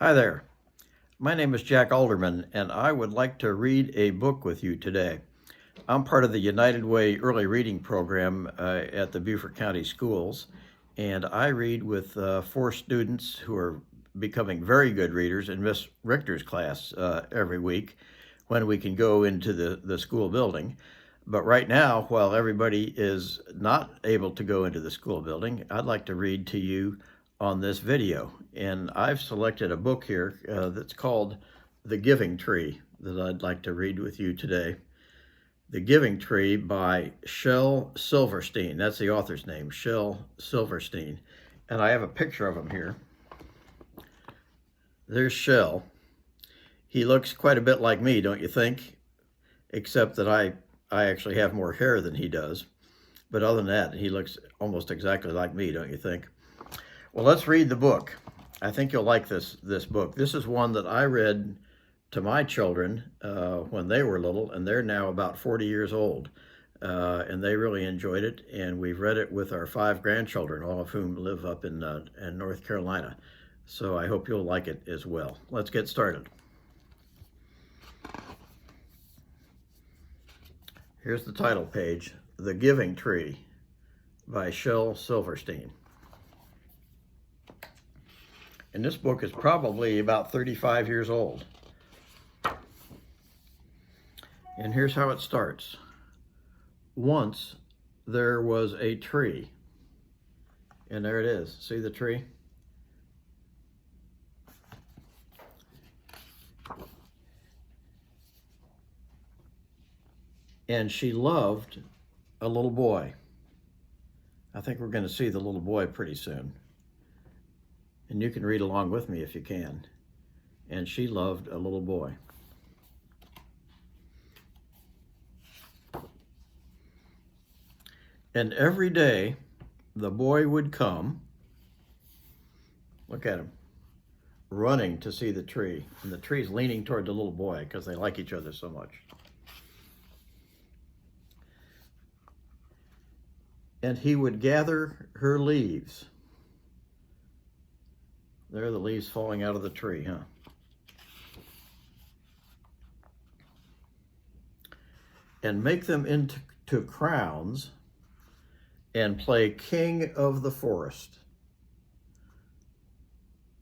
Hi there. My name is Jack Alderman, and I would like to read a book with you today. I'm part of the United Way Early Reading Program at the Beaufort County Schools, and I read with 4 students who are becoming very good readers in Miss Richter's class every week when we can go into the school building. But right now, while everybody is not able to go into the school building, I'd like to read to you on this video. And I've selected a book here that's called The Giving Tree that I'd like to read with you today. The Giving Tree by Shel Silverstein. That's the author's name, Shel Silverstein. And I have a picture of him here. There's Shel. He looks quite a bit like me, don't you think? Except that I actually have more hair than he does. But other than that, he looks almost exactly like me, don't you think? Well, let's read the book. I think you'll like this book. This is one that I read to my children when they were little, and they're now about 40 years old. And they really enjoyed it, and we've read it with our 5 grandchildren, all of whom live up in North Carolina. So I hope you'll like it as well. Let's get started. Here's the title page, The Giving Tree by Shel Silverstein. And this book is probably about 35 years old. And here's how it starts. Once there was a tree. And there it is. See the tree? And she loved a little boy. I think we're going to see the little boy pretty soon. And you can read along with me if you can. And she loved a little boy. And every day the boy would come, look at him, running to see the tree. And the tree's leaning toward the little boy because they like each other so much. And he would gather her leaves. There are the leaves falling out of the tree, huh? And make them into crowns and play king of the forest.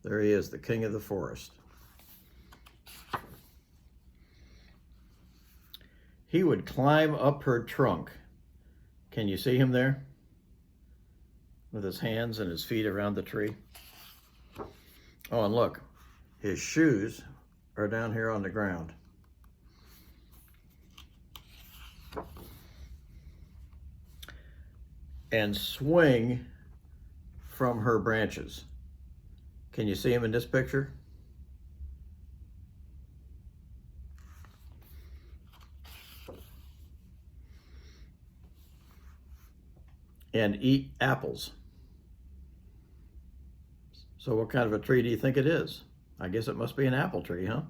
There he is, the king of the forest. He would climb up her trunk. Can you see him there? With his hands and his feet around the tree. Oh, and look, his shoes are down here on the ground. And swing from her branches. Can you see him in this picture? And eat apples. So what kind of a tree do you think it is? I guess it must be an apple tree, huh?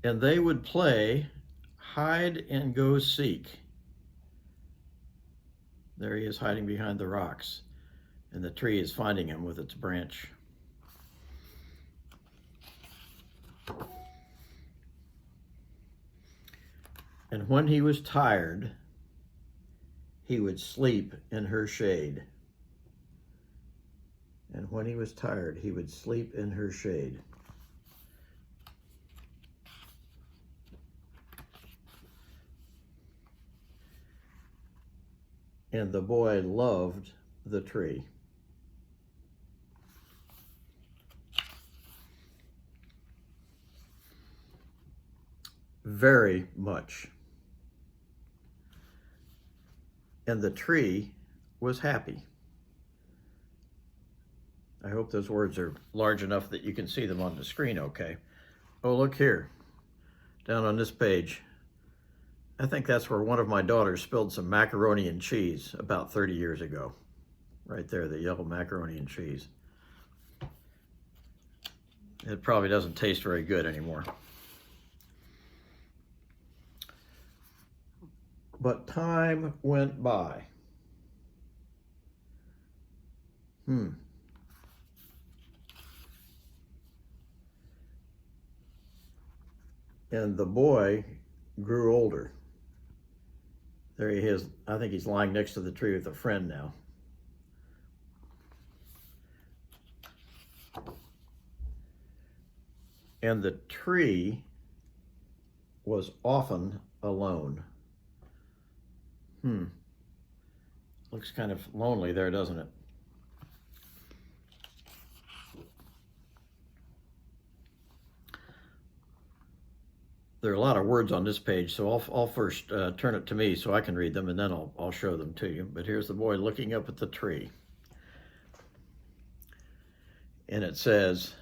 And they would play hide and go seek. There he is hiding behind the rocks, and the tree is finding him with its branch. And when he was tired, he would sleep in her shade. And when he was tired, he would sleep in her shade. And the boy loved the tree. Very much. And the tree was happy. I hope those words are large enough that you can see them on the screen okay. Oh, look here, down on this page. I think that's where one of my daughters spilled some macaroni and cheese about 30 years ago. Right there, the yellow macaroni and cheese. It probably doesn't taste very good anymore. But time went by. Hmm. And the boy grew older. There he is. I think he's lying next to the tree with a friend now. And the tree was often alone. Looks kind of lonely there, doesn't it? There are a lot of words on this page, so I'll first turn it to me so I can read them, and then I'll show them to you. But here's the boy looking up at the tree. And it says,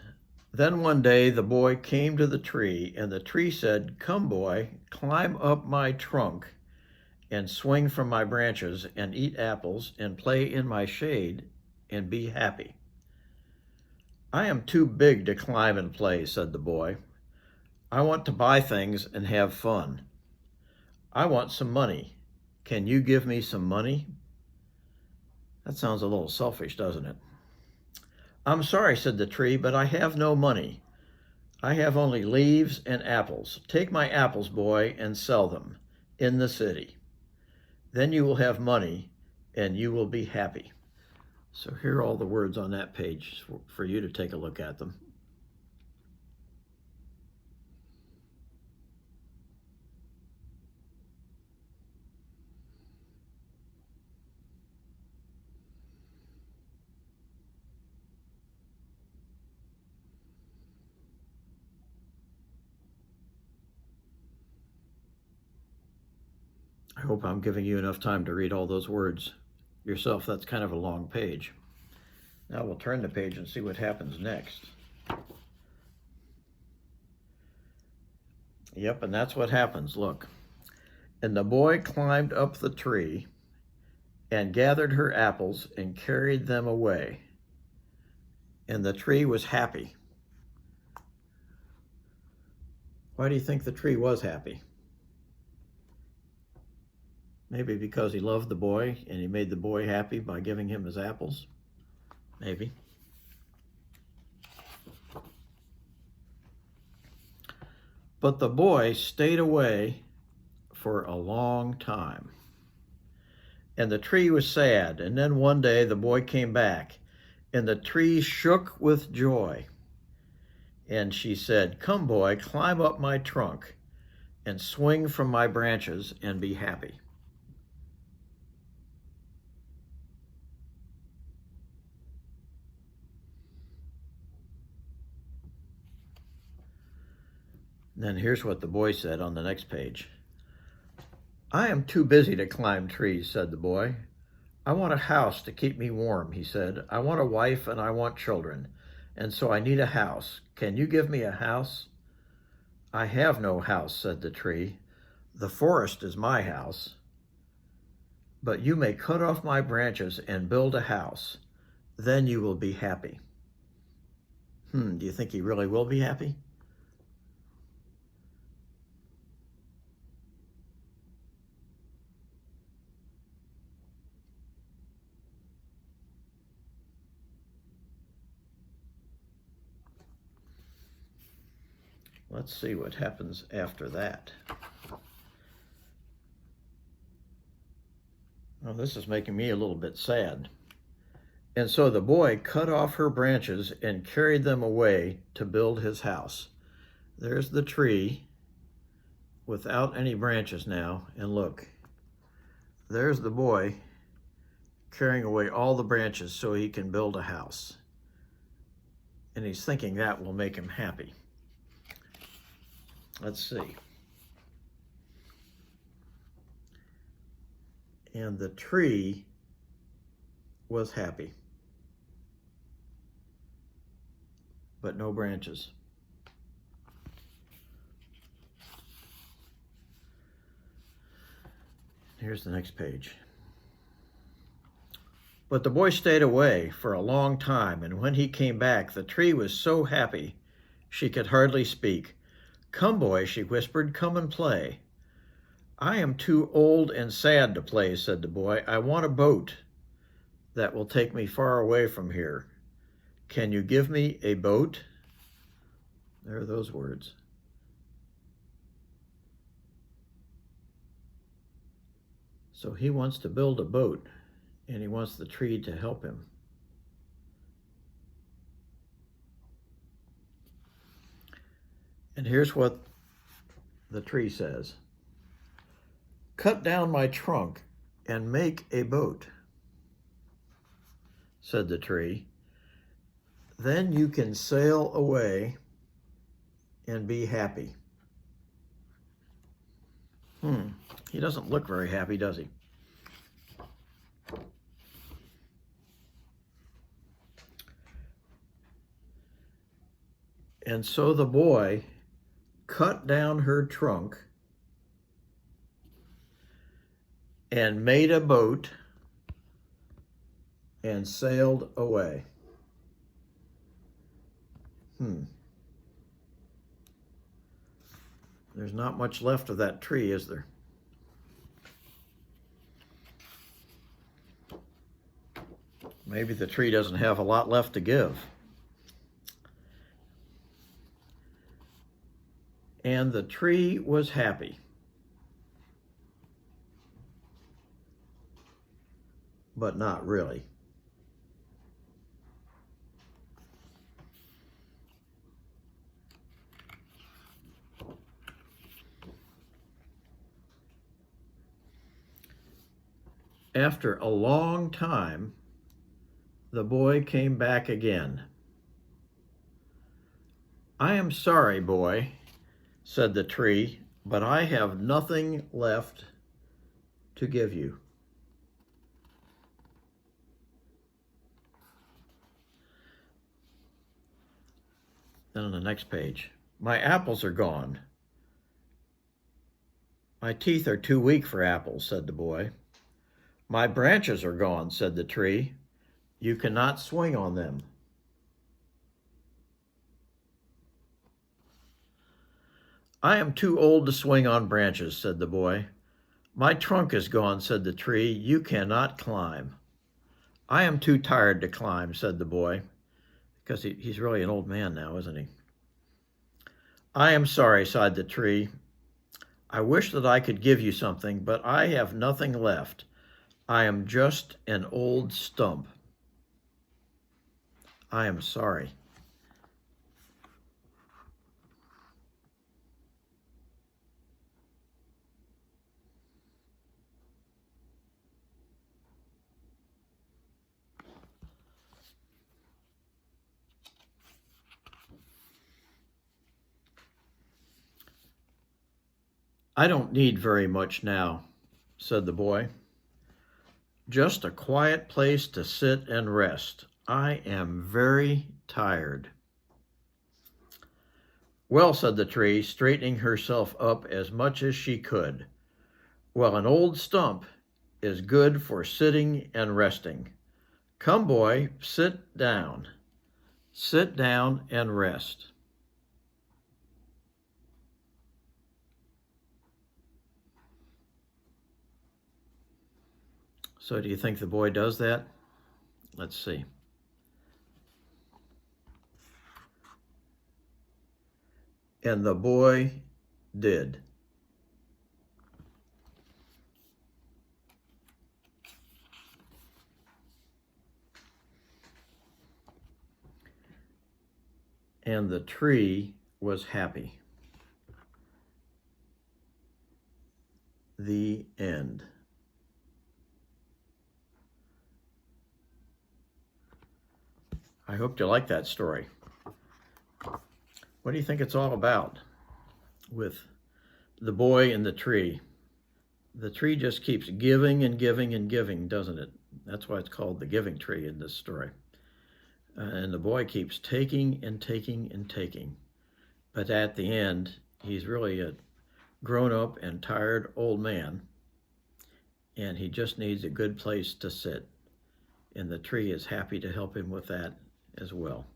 "Then one day the boy came to the tree, and the tree said, 'Come, boy, climb up my trunk and swing from my branches and eat apples and play in my shade and be happy.' 'I am too big to climb and play,' said the boy. 'I want to buy things and have fun. I want some money. Can you give me some money?' That sounds a little selfish, doesn't it? 'I'm sorry,' said the tree, 'but I have no money. I have only leaves and apples. Take my apples, boy, and sell them in the city. Then you will have money and you will be happy.'" So here are all the words on that page for you to take a look at them. I hope I'm giving you enough time to read all those words yourself. That's kind of a long page. Now we'll turn the page and see what happens next. Yep, and that's what happens. Look. "And the boy climbed up the tree and gathered her apples and carried them away. And the tree was happy." Why do you think the tree was happy? Maybe because he loved the boy and he made the boy happy by giving him his apples? Maybe. But the boy stayed away for a long time. And the tree was sad. And then one day the boy came back, and the tree shook with joy. And she said, "Come, boy, climb up my trunk and swing from my branches and be happy." Then here's what the boy said on the next page. "I am too busy to climb trees," said the boy. "I want a house to keep me warm," he said. "I want a wife and I want children, and so I need a house. Can you give me a house?" "I have no house," said the tree. "The forest is my house. But you may cut off my branches and build a house. Then you will be happy." Do you think he really will be happy? Let's see what happens after that. Well, this is making me a little bit sad. "And so the boy cut off her branches and carried them away to build his house." There's the tree without any branches now. And look, there's the boy carrying away all the branches so he can build a house. And he's thinking that will make him happy. Let's see. "And the tree was happy, but no branches." Here's the next page. "But the boy stayed away for a long time, and when he came back, the tree was so happy she could hardly speak. 'Come, boy,' she whispered, 'come and play.' 'I am too old and sad to play,' said the boy. 'I want a boat. that will take me far away from here. Can you give me a boat? There are those words. So he wants to build a boat, and he wants the tree to help him. And here's what the tree says. Cut down my trunk and make a boat, said the tree. Then you can sail away and be happy. He doesn't look very happy, does he? And so the boy cut down her trunk and made a boat and sailed away. There's not much left of that tree, is there? Maybe the tree doesn't have a lot left to give. And the tree was happy. But not really. After a long time, the boy came back again. I am sorry, boy, said the tree, but I have nothing left to give you. Then on the next page, my apples are gone. My teeth are too weak for apples, said the boy. My branches are gone, said the tree. You cannot swing on them. I am too old to swing on branches, said the boy. My trunk is gone, said the tree. You cannot climb. I am too tired to climb, said the boy, because he's really an old man now, isn't he? I am sorry, sighed the tree. I wish that I could give you something, but I have nothing left. I am just an old stump. I am sorry. I don't need very much now, said the boy. Just a quiet place to sit and rest. I am very tired. Well, said the tree, straightening herself up as much as she could. Well, an old stump is good for sitting and resting. Come, boy, sit down. Sit down and rest. So do you think the boy does that? Let's see. And the boy did. And the tree was happy. The end. I hope you like that story. What do you think it's all about with the boy and the tree? The tree just keeps giving and giving and giving, doesn't it? That's why it's called the giving tree in this story. And the boy keeps taking and taking and taking. But at the end, he's really a grown-up and tired old man, and he just needs a good place to sit. And the tree is happy to help him with that as well.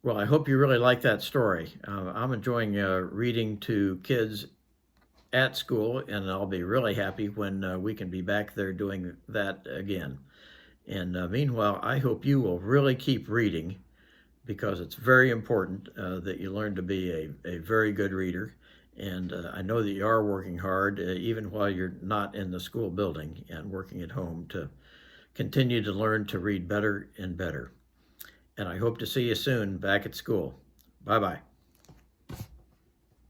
Well, I hope you really like that story. I'm enjoying reading to kids at school, and I'll be really happy when we can be back there doing that again. And meanwhile, I hope you will really keep reading because it's very important that you learn to be a very good reader. And I know that you are working hard, even while you're not in the school building and working at home, to continue to learn to read better and better. And I hope to see you soon back at school. Bye-bye.